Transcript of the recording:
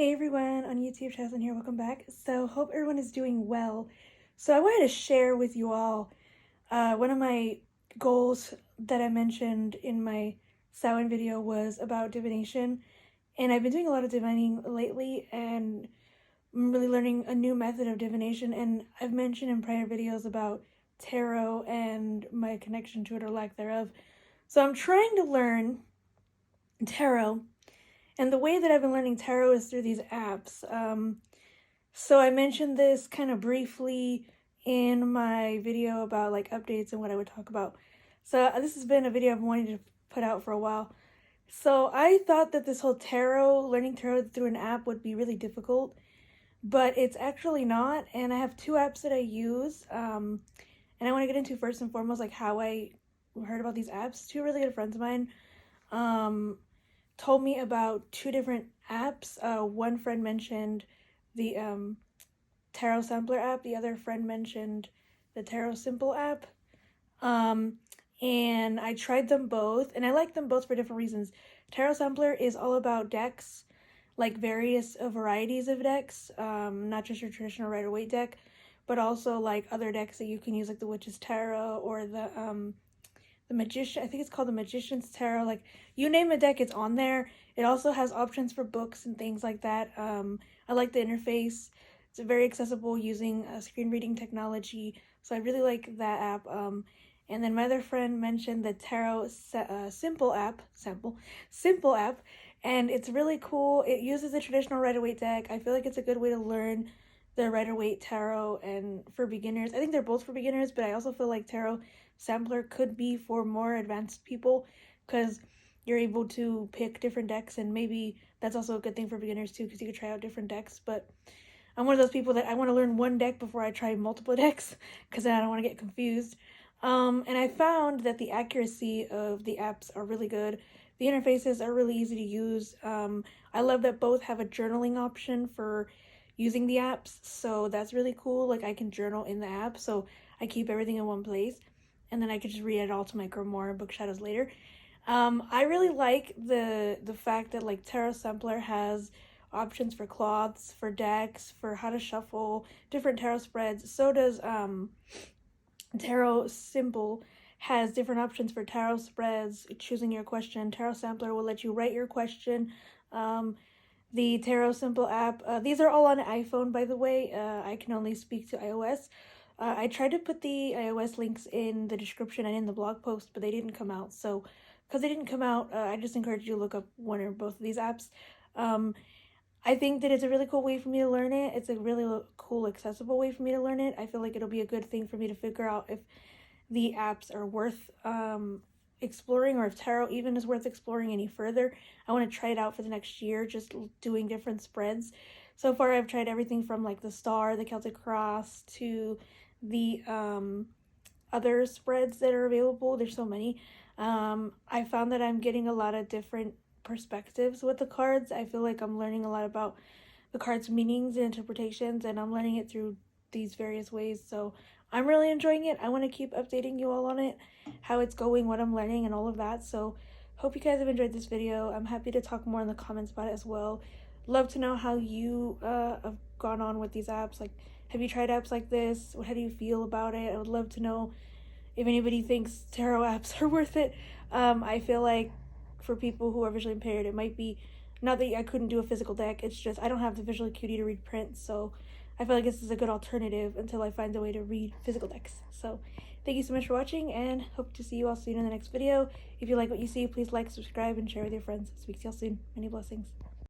Hey everyone on YouTube, Shadowsun here, welcome back. So hope everyone is doing well. So I wanted to share with you all one of my goals that I mentioned in my Samhain video was about divination, and I've been doing a lot of divining lately and I'm really learning a new method of divination, and I've mentioned in prior videos about tarot and my connection to it or lack thereof. So I'm trying to learn tarot. And the way that I've been learning tarot is through these apps. So I mentioned this kind of briefly in my video about like updates and what I would talk about. So this has been a video I've wanted to put out for a while. So I thought that this whole learning tarot through an app would be really difficult, but it's actually not. And I have two apps that I use. And I want to get into first and foremost like how I heard about these apps. Two really good friends of mine told me about two different apps. One friend mentioned the Tarot Sampler app. The other friend mentioned the Tarot Simple app. And I tried them both, and I like them both for different reasons. Tarot Sampler is all about decks, like various varieties of decks, not just your traditional Rider-Waite deck, but also like other decks that you can use, like the Witch's Tarot or the Magician, I think it's called the Magician's Tarot. Like, you name a deck, it's on there. It also has options for books and things like that. I like the interface. It's very accessible using screen reading technology, so I really like that app. And then my other friend mentioned the Tarot Simple app, and it's really cool. It uses the traditional Rider-Waite deck. I feel like it's a good way to learn the Rider-Waite Tarot, and for beginners. I think they're both for beginners, but I also feel like Tarot Sampler could be for more advanced people because you're able to pick different decks, and maybe that's also a good thing for beginners too because you could try out different decks. But I'm one of those people that I want to learn one deck before I try multiple decks because then I don't want to get confused. And I found that the accuracy of the apps are really good. The interfaces are really easy to use. I love that both have a journaling option for using the apps, so that's really cool. Like, I can journal in the app, so I keep everything in one place, and then I could just read it all to my grimoire and book shadows later. I really like the fact that like Tarot Sampler has options for cloths, for decks, for how to shuffle different tarot spreads. So does Tarot Simple has different options for tarot spreads, choosing your question. Tarot Sampler will let you write your question. The Tarot Simple app, these are all on iPhone, by the way. I can only speak to iOS. I tried to put the iOS links in the description and in the blog post, but they didn't come out. So, because they didn't come out, I just encourage you to look up one or both of these apps. I think that it's a really cool way for me to learn it. It's a really cool, accessible way for me to learn it. I feel like it'll be a good thing for me to figure out if the apps are worth exploring, or if tarot even is worth exploring any further. I want to try it out for the next year, just doing different spreads. So far I've tried everything from like the Star, the Celtic Cross, to the other spreads that are available. There's so many. I found that I'm getting a lot of different perspectives with the cards. I feel like I'm learning a lot about the cards' meanings and interpretations, and I'm learning it through these various ways. So I'm really enjoying it. I want to keep updating you all on it, how it's going, what I'm learning, and all of that. So hope you guys have enjoyed this video. I'm happy to talk more in the comments about it as well. Love to know how you have gone on with these apps. Like, have you tried apps like this? How do you feel about it? I would love to know if anybody thinks tarot apps are worth it. I feel like for people who are visually impaired, it might be, not that I couldn't do a physical deck, it's just I don't have the visual acuity to read print, so I feel like this is a good alternative until I find a way to read physical decks. So thank you so much for watching, and hope to see you all soon in the next video. If you like what you see, please like, subscribe, and share with your friends. Speak to y'all soon. Many blessings.